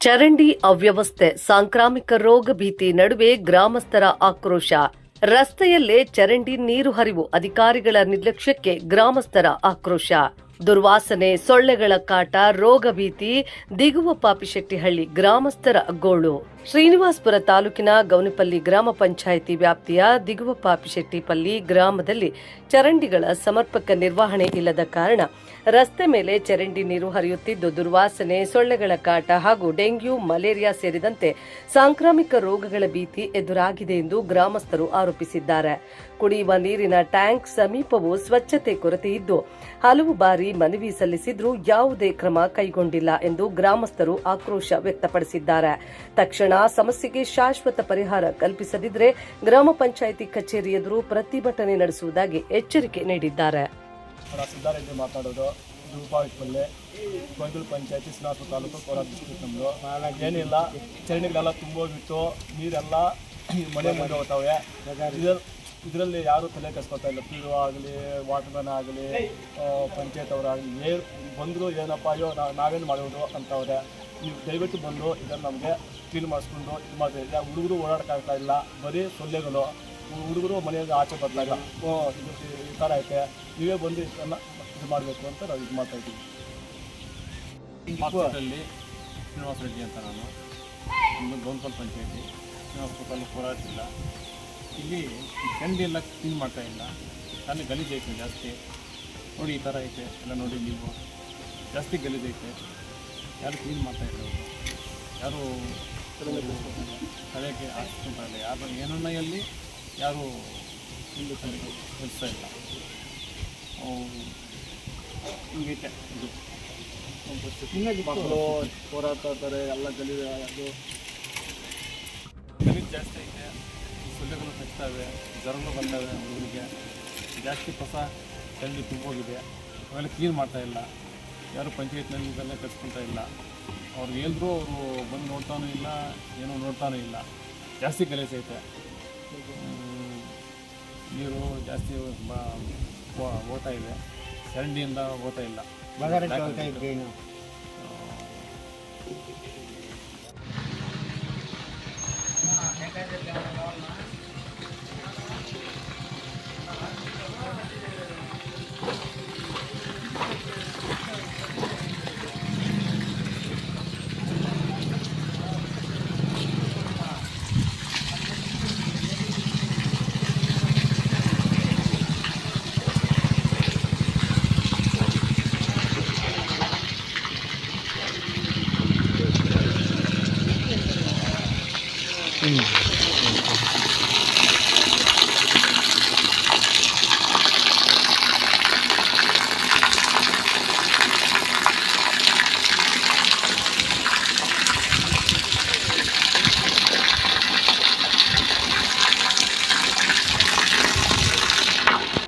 ಚರಂಡಿ ಅವ್ಯವಸ್ಥೆ, ಸಾಂಕ್ರಾಮಿಕ ರೋಗ ಭೀತಿ ನಡುವೆ ಗ್ರಾಮಸ್ಥರ ಆಕ್ರೋಶ. ರಸ್ತೆಯಲ್ಲೇ ಚರಂಡಿ ನೀರು ಹರಿವು, ಅಧಿಕಾರಿಗಳ ನಿರ್ಲಕ್ಷ್ಯಕ್ಕೆ ಗ್ರಾಮಸ್ಥರ ಆಕ್ರೋಶ. ದುರ್ವಾಸನೆ, ಸೊಳ್ಳೆಗಳ ಕಾಟ, ರೋಗ ಭೀತಿ, ದಿಗುವ ಪಾಪಿಶೆಟ್ಟಿಹಳ್ಳಿ ಗ್ರಾಮಸ್ಥರ ಗೋಳು. ಶ್ರೀನಿವಾಸಪುರ ತಾಲೂಕಿನ ಗೌನಿಪಲ್ಲಿ ಗ್ರಾಮ ಪಂಚಾಯಿತಿ ವ್ಯಾಪ್ತಿಯ ದಿಗುವ ಪಾಪಿಶೆಟ್ಟಿಪಲ್ಲಿ ಗ್ರಾಮದಲ್ಲಿ ಚರಂಡಿಗಳ ಸಮರ್ಪಕ ನಿರ್ವಹಣೆ ಇಲ್ಲದ ಕಾರಣ ರಸ್ತೆ ಮೇಲೆ ಚರಂಡಿ ನೀರು ಹರಿಯುತ್ತಿದ್ದು ದುರ್ವಾಸನೆ, ಸೊಳ್ಳೆಗಳ ಕಾಟ ಹಾಗೂ ಡೆಂಗ್ಯೂ, ಮಲೇರಿಯಾ ಸೇರಿದಂತೆ ಸಾಂಕ್ರಾಮಿಕ ರೋಗಗಳ ಭೀತಿ ಎದುರಾಗಿದೆ ಎಂದು ಗ್ರಾಮಸ್ಥರು ಆರೋಪಿಸಿದ್ದಾರೆ. ಕುಡಿಯುವ ನೀರಿನ ಟ್ಯಾಂಕ್ ಸಮೀಪವೂ ಸ್ವಚ್ಛತೆ ಕೊರತೆ ಇದ್ದು ಹಲವು ಬಾರಿ ಮನವಿ ಸಲ್ಲಿಸಿದ್ರೂ ಯಾವುದೇ ಕ್ರಮ ಕೈಗೊಂಡಿಲ್ಲ ಎಂದು ಗ್ರಾಮಸ್ಥರು ಆಕ್ರೋಶ ವ್ಯಕ್ತಪಡಿಸಿದ್ದಾರೆ. ತಕ್ಷಣ ಸಮಸ್ಯೆಗೆ ಶಾಶ್ವತ ಪರಿಹಾರ ಕಲ್ಪಿಸದಿದ್ದರೆ ಗ್ರಾಮ ಪಂಚಾಯಿತಿ ಕಚೇರಿ ಎದುರು ಪ್ರತಿಭಟನೆ ನಡೆಸುವುದಾಗಿ ಎಚ್ಚರಿಕೆ ನೀಡಿದ್ದಾರೆ. ಸಿದ್ದಾರೆಡ್ಡಿ ಮಾತಾಡೋದು. ರೂಪಾಯಿಪಲ್ಲೆ ಗೋಂದೂರು ಪಂಚಾಯತಿ ಶ್ರೀನಿವಾಸಪುರ ತಾಲೂಕು ಕೋಲಾರ ಡಿಸ್ಟ್ರಿಕ್ಟ್. ನಮ್ಮದು ಏನಿಲ್ಲ, ಚರಂಡಿಗಳೆಲ್ಲ ತುಂಬೋಗಿತ್ತು, ನೀರೆಲ್ಲ ಮನೆ ಮುಂದೆ ಹೋಗ್ತಾವೆ. ಇದರಲ್ಲಿ ಯಾರೂ ತಲೆ ಕೆಸ್ಕೊತಾ ಇಲ್ಲ. ಪಿ.ಡಿ.ಒ ಆಗಲಿ, ವಾಟರ್ಮನ್ ಆಗಲಿ, ಪಂಚಾಯತ್ ಅವರಾಗಲಿ, ಬಂದರೂ ಏನಪ್ಪ ಅಯ್ಯೋ ನಾವೇನು ಮಾಡೋದು ಅಂತವ್ರೆ. ನೀವು ದಯವಿಟ್ಟು ಬಂದು ಇದನ್ನು ನಮಗೆ ಕ್ಲೀನ್ ಮಾಡಿಸ್ಕೊಂಡು ಇದು ಮಾಡ್ತಾ ಇಲ್ಲ. ಹುಡುಗರು ಓಡಾಡೋಕ್ಕಾಗ್ತಾ ಇಲ್ಲ, ಬರೀ ಸೊಳ್ಳೆಗಳು. ಹುಡುಗರು ಮನೆಯಿಂದ ಆಚೆ ಬರ್ತಾ ಇಲ್ಲ. ಇದು ಈ ಥರ ಐತೆ, ನೀವೇ ಬಂದು ಇದನ್ನು ಇದು ಮಾಡಬೇಕು ಅಂತ ನಾವು ಇದು ಮಾಡ್ತಾ ಇದ್ದೀವಿ. ಹಾಸ್ಪಿಟಲ್ಲಿ ಶ್ರೀನಿವಾಸ ರೆಡ್ಡಿ ಅಂತ ನಾನು, ನಮ್ಮದು ಗೌನ್ಪಲ್ ಪಂಚಾಯತಿ ಶ್ರೀನಿವಾಸಪುರ ತಾಲೂಕು ಕೋಲಾರ ಜಿಲ್ಲಾ. ಇಲ್ಲಿ ಚರಂಡಿ ಎಲ್ಲ ಕ್ಲೀನ್ ಮಾಡ್ತಾ ಇಲ್ಲ, ಅಲ್ಲಿ ಗಲೀಜು ಐತೆ ಜಾಸ್ತಿ. ನೋಡಿ ಈ ಥರ ಐತೆ ಎಲ್ಲ, ನೋಡಿ ನೀವು ಜಾಸ್ತಿ ಗಲೀಜು ಐತೆ. ಯಾರು ಕ್ಲೀನ್ ಮಾಡ್ತಾ ಇಲ್ಲ, ಯಾರು ತಲೆಗೆ ಹಾಕ್ಸ್ಕೊತಾ ಇಲ್ಲ, ಯಾರು ಏನನ್ನಲ್ಲಿ ಯಾರು ಇಲ್ಲಿ ತಲೆಗೆ ಕೆಲಸ ಇಲ್ಲ. ಹಿಂಗೈತೆ ಇದು. ಮಕ್ಕಳು ಹೋರಾಡ್ತಾ ಇರ್ತಾರೆ, ಎಲ್ಲ ಗಲೀಜು ಜಾಸ್ತಿ ಐತೆ. ಸೊಳ್ಳೆಗಳು ಕಚ್ತವೆ, ಜ್ವರಗಳು ಬಂದವೆ ಹುಡುಗರಿಗೆ. ಜಾಸ್ತಿ ಕಸ ಚರಂಡಿ ತುಂಬೋಗಿದೆ, ಅವೆಲ್ಲ ಕ್ಲೀನ್ ಮಾಡ್ತಾ ಇಲ್ಲ. ಯಾರು ಪಂಚಾಯತ್ನಲ್ಲಿ ಇದೆಲ್ಲ ಕಚ್ಕೊಳ್ತಾ ಇಲ್ಲ. ಅವ್ರಿಗೆ ಹೇಳಿದ್ರು ಅವರು ಬಂದು ನೋಡ್ತಾನೂ ಇಲ್ಲ, ಏನೋ ನೋಡ್ತಾನೂ ಇಲ್ಲ. ಜಾಸ್ತಿ ಗಲೀಜು ಐತೆ. ನೀರು ಜಾಸ್ತಿ ಓದ್ತಾ ಇದೆ, ಚರಂಡಿಯಿಂದ ಓದ್ತಾ ಇಲ್ಲ.